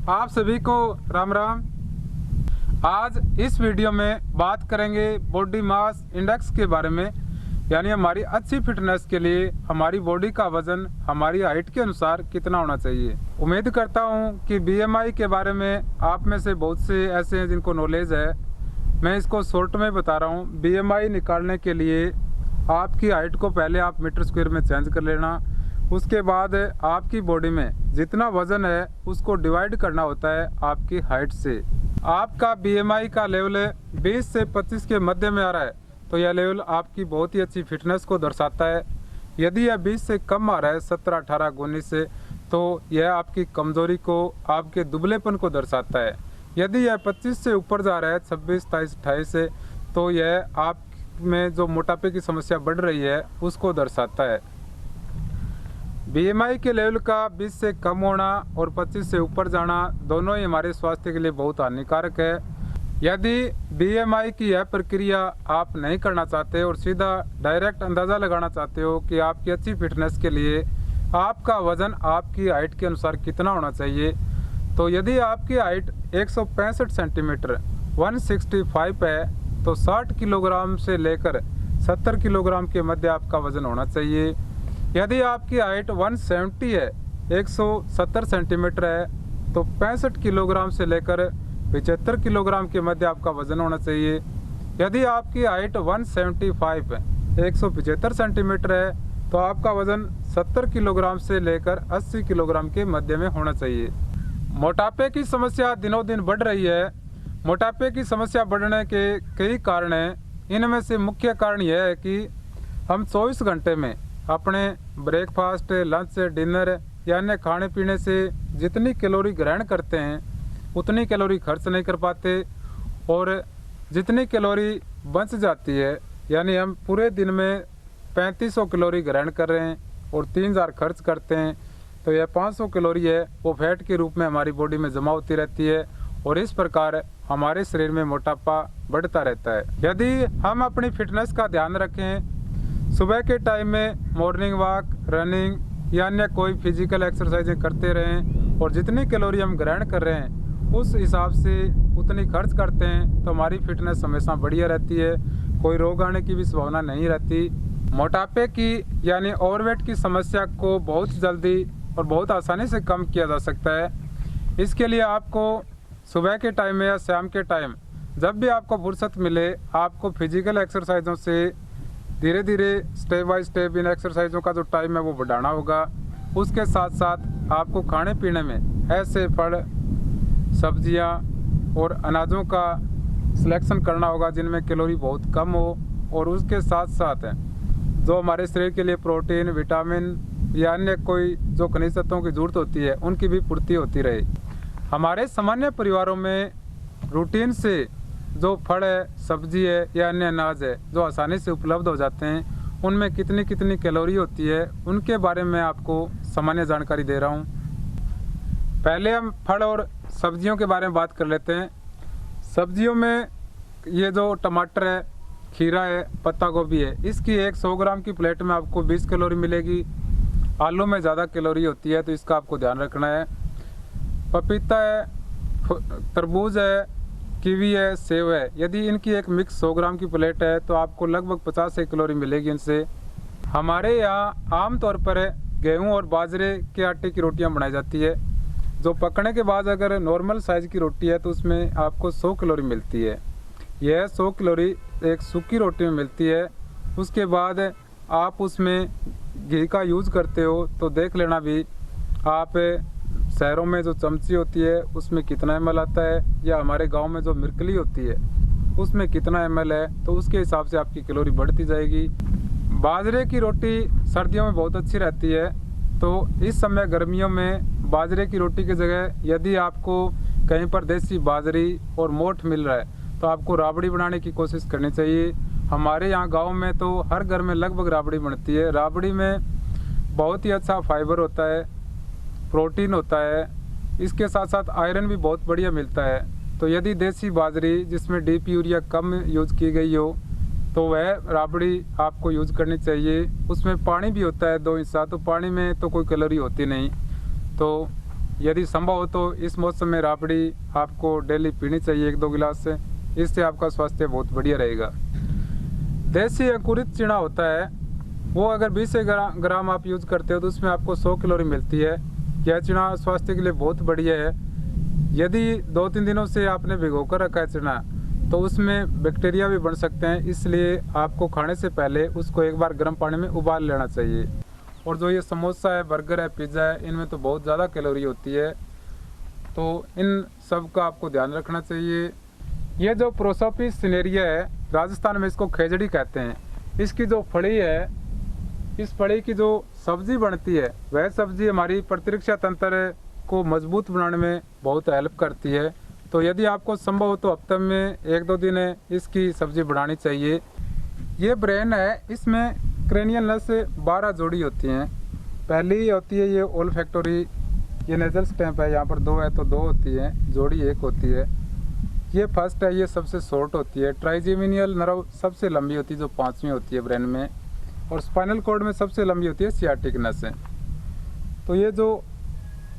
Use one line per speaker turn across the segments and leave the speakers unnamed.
आप सभी को राम राम। आज इस वीडियो में बात करेंगे बॉडी मास इंडेक्स के बारे में, यानी हमारी अच्छी फिटनेस के लिए हमारी बॉडी का वजन हमारी हाइट के अनुसार कितना होना चाहिए। उम्मीद करता हूं कि बीएमआई के बारे में आप में से बहुत से ऐसे हैं जिनको नॉलेज है। मैं इसको शॉर्ट में बता रहा हूं। बीएमआई निकालने के लिए आपकी हाइट को पहले आप मीटर स्क्वायर में चेंज कर लेना। उसके बाद आपकी बॉडी में जितना वजन है उसको डिवाइड करना होता है आपकी हाइट से। आपका बीएमआई का लेवल 20 से 25 के मध्य में आ रहा है तो यह लेवल आपकी बहुत ही अच्छी फिटनेस को दर्शाता है। यदि यह 20 से कम आ रहा है 17, 18, 19 से, तो यह आपकी कमजोरी को, आपके दुबलेपन को दर्शाता है। यदि यह 25 से ऊपर जा रहा है 26, 27, 28 से, तो यह आप में जो मोटापे की समस्या बढ़ रही है उसको दर्शाता है। बीएमआई के लेवल का 20 से कम होना और 25 से ऊपर जाना दोनों ही हमारे स्वास्थ्य के लिए बहुत हानिकारक है। यदि बीएमआई की यह प्रक्रिया आप नहीं करना चाहते और सीधा डायरेक्ट अंदाज़ा लगाना चाहते हो कि आपकी अच्छी फिटनेस के लिए आपका वज़न आपकी हाइट के अनुसार कितना होना चाहिए, तो यदि आपकी हाइट 165 सेंटीमीटर 165 है तो 60 किलोग्राम से लेकर 70 किलोग्राम के मध्य आपका वज़न होना चाहिए। यदि आपकी हाइट 170 है, 170 सेंटीमीटर है, तो 65 किलोग्राम से लेकर 75 किलोग्राम के मध्य आपका वज़न होना चाहिए। यदि आपकी हाइट 175 है, 175 सेंटीमीटर है, तो आपका वज़न 70 किलोग्राम से लेकर 80 किलोग्राम के मध्य में होना चाहिए। मोटापे की समस्या दिनों दिन बढ़ रही है। मोटापे की समस्या बढ़ने के कई कारण हैं। इनमें से मुख्य कारण यह है कि हम 24 घंटे में अपने ब्रेकफास्ट, लंच, डिनर या अन्य खाने पीने से जितनी कैलोरी ग्रहण करते हैं उतनी कैलोरी खर्च नहीं कर पाते, और जितनी कैलोरी बच जाती है, यानी हम पूरे दिन में 3500 कैलोरी ग्रहण कर रहे हैं और 3000 खर्च करते हैं, तो यह 500 कैलोरी है वो फैट के रूप में हमारी बॉडी में जमा होती रहती है और इस प्रकार हमारे शरीर में मोटापा बढ़ता रहता है। यदि हम अपनी फिटनेस का ध्यान रखें, सुबह के टाइम में मॉर्निंग वॉक, रनिंग या अन्य कोई फिजिकल एक्सरसाइजें करते रहें और जितनी कैलोरी हम ग्रहण कर रहे हैं उस हिसाब से उतनी खर्च करते हैं तो हमारी फिटनेस हमेशा बढ़िया रहती है, कोई रोग आने की भी संभावना नहीं रहती। मोटापे की यानी ओवरवेट की समस्या को बहुत जल्दी और बहुत आसानी से कम किया जा सकता है। इसके लिए आपको सुबह के टाइम में या शाम के टाइम जब भी आपको फुर्सत मिले, आपको फिजिकल एक्सरसाइजों से धीरे धीरे स्टेप बाय स्टेप इन एक्सरसाइजों का जो टाइम है वो बढ़ाना होगा। उसके साथ साथ आपको खाने पीने में ऐसे फल, सब्जियां और अनाजों का सिलेक्शन करना होगा जिनमें कैलोरी बहुत कम हो, और उसके साथ साथ जो हमारे शरीर के लिए प्रोटीन, विटामिन या अन्य कोई जो खनिज तत्वों की ज़रूरत होती है उनकी भी पूर्ति होती रहे। हमारे सामान्य परिवारों में रूटीन से जो फल है, सब्जी है या अन्य अनाज है जो आसानी से उपलब्ध हो जाते हैं, उनमें कितनी कितनी कैलोरी होती है उनके बारे में आपको सामान्य जानकारी दे रहा हूँ। पहले हम फल और सब्जियों के बारे में बात कर लेते हैं। सब्जियों में ये जो टमाटर है, खीरा है, पत्ता गोभी है, इसकी एक 100 ग्राम की प्लेट में आपको 20 कैलोरी मिलेगी। आलू में ज़्यादा कैलोरी होती है तो इसका आपको ध्यान रखना है। पपीता है, तरबूज है, कीवी है, सेब है, यदि इनकी एक मिक्स 100 ग्राम की प्लेट है तो आपको लगभग 50 कैलोरी मिलेगी इनसे। हमारे यहाँ आमतौर पर गेहूं और बाजरे के आटे की रोटियां बनाई जाती है, जो पकने के बाद अगर नॉर्मल साइज़ की रोटी है तो उसमें आपको 100 कैलोरी मिलती है। यह 100 कैलोरी एक सूखी रोटी में मिलती है। उसके बाद आप उसमें घी का यूज़ करते हो तो देख लेना भी आप शहरों में जो चमची होती है उसमें कितना ml आता है, या हमारे गांव में जो मिर्कली होती है उसमें कितना ml है, तो उसके हिसाब से आपकी कैलोरी बढ़ती जाएगी। बाजरे की रोटी सर्दियों में बहुत अच्छी रहती है, तो इस समय गर्मियों में बाजरे की रोटी की जगह यदि आपको कहीं पर देसी बाजरी और मोठ मिल रहा है तो आपको राबड़ी बनाने की कोशिश करनी चाहिए। हमारे यहाँ गाँव में तो हर घर में लगभग राबड़ी बनती है। राबड़ी में बहुत ही अच्छा फाइबर होता है, प्रोटीन होता है, इसके साथ साथ आयरन भी बहुत बढ़िया मिलता है। तो यदि देसी बाजरी जिसमें डीपी यूरिया कम यूज़ की गई हो तो वह राबड़ी आपको यूज़ करनी चाहिए। उसमें पानी भी होता है 2 हिस्सा, तो पानी में तो कोई कैलोरी होती नहीं। तो यदि संभव हो तो इस मौसम में राबड़ी आपको डेली पीनी चाहिए 1-2 गिलास से। इससे आपका स्वास्थ्य बहुत बढ़िया रहेगा। देसी अंकुरित चना होता है, वो अगर 20 ग्राम आप यूज़ करते हो तो उसमें आपको 100 कैलोरी मिलती है। यह चना स्वास्थ्य के लिए बहुत बढ़िया है। यदि 2-3 दिनों से आपने भिगो कर रखा है चना तो उसमें बैक्टीरिया भी बढ़ सकते हैं, इसलिए आपको खाने से पहले उसको एक बार गर्म पानी में उबाल लेना चाहिए। और जो ये समोसा है, बर्गर है, पिज़्ज़ा है, इनमें तो बहुत ज़्यादा कैलोरी होती है, तो इन सब का आपको ध्यान रखना चाहिए। ये जो प्रोसोपिस सिनेरिया है, राजस्थान में इसको खेजड़ी कहते हैं। इसकी जो फली है, इस फली की जो सब्ज़ी बनती है, वह सब्ज़ी हमारी प्रतिरक्षा तंत्र को मजबूत बनाने में बहुत हेल्प करती है। तो यदि आपको संभव हो तो हफ्ते में 1-2 दिन इसकी सब्ज़ी बनानी चाहिए। ये ब्रेन है, इसमें क्रेनियल नस 12 जोड़ी होती हैं। पहली होती है ये ओल्फैक्टरी, ये नेजल स्टैम्प है, यहाँ पर 2 है तो 2 होती है, जोड़ी 1 होती है। ये फर्स्ट है, ये सबसे शॉर्ट होती है। ट्राइजेमिनियल नर्व सबसे लंबी होती है, जो 5वीं होती है ब्रेन में। और स्पाइनल कॉर्ड में सबसे लंबी होती है सियाटिक नस है। तो ये जो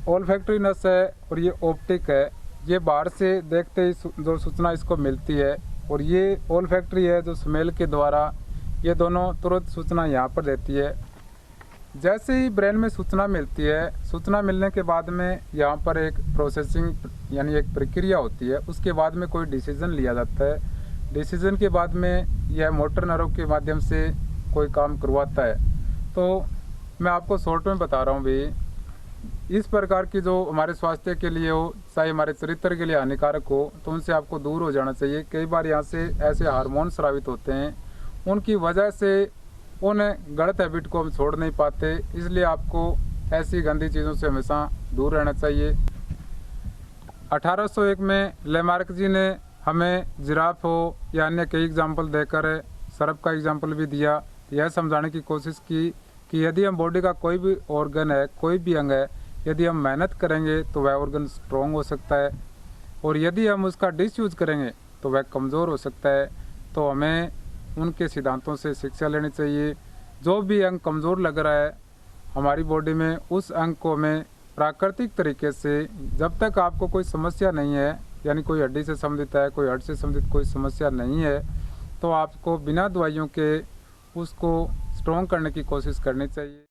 ओल्फैक्टरी नस है और ये ऑप्टिक है, ये बाहर से देखते ही जो सूचना इसको मिलती है, और ये ओल्फैक्टरी है जो स्मेल के द्वारा, ये दोनों तुरंत सूचना यहाँ पर देती है। जैसे ही ब्रेन में सूचना मिलती है, सूचना मिलने के बाद में यहाँ पर एक प्रोसेसिंग यानी एक प्रक्रिया होती है, उसके बाद में कोई डिसीजन लिया जाता है। डिसीजन के बाद में यह मोटर नर्व के माध्यम से कोई काम करवाता है। तो मैं आपको शॉर्ट में बता रहा हूँ भी, इस प्रकार की जो हमारे स्वास्थ्य के लिए हो, चाहे हमारे चरित्र के लिए हानिकारक हो, तो उनसे आपको दूर हो जाना चाहिए। कई बार यहाँ से ऐसे हार्मोन स्रावित होते हैं, उनकी वजह से उन गलत हैबिट को हम छोड़ नहीं पाते, इसलिए आपको ऐसी गंदी चीज़ों से हमेशा दूर रहना चाहिए। 1801 में लेमार्क जी ने हमें जिराफ हो या अन्य कई एग्जाम्पल देकर सर्प का एग्जाम्पल भी दिया, यह समझाने की कोशिश की कि यदि हम बॉडी का कोई भी ऑर्गन है, कोई भी अंग है, यदि हम मेहनत करेंगे तो वह ऑर्गन स्ट्रॉन्ग हो सकता है, और यदि हम उसका डिसयूज करेंगे तो वह कमज़ोर हो सकता है। तो हमें उनके सिद्धांतों से शिक्षा लेनी चाहिए। जो भी अंग कमज़ोर लग रहा है हमारी बॉडी में, उस अंग को हमें प्राकृतिक तरीके से, जब तक आपको कोई समस्या नहीं है, यानी कोई हड्डी से संबंधित है, कोई हड्डी से संबंधित कोई समस्या नहीं है, तो आपको बिना दवाइयों के उसको स्ट्रॉन्ग करने की कोशिश करनी चाहिए।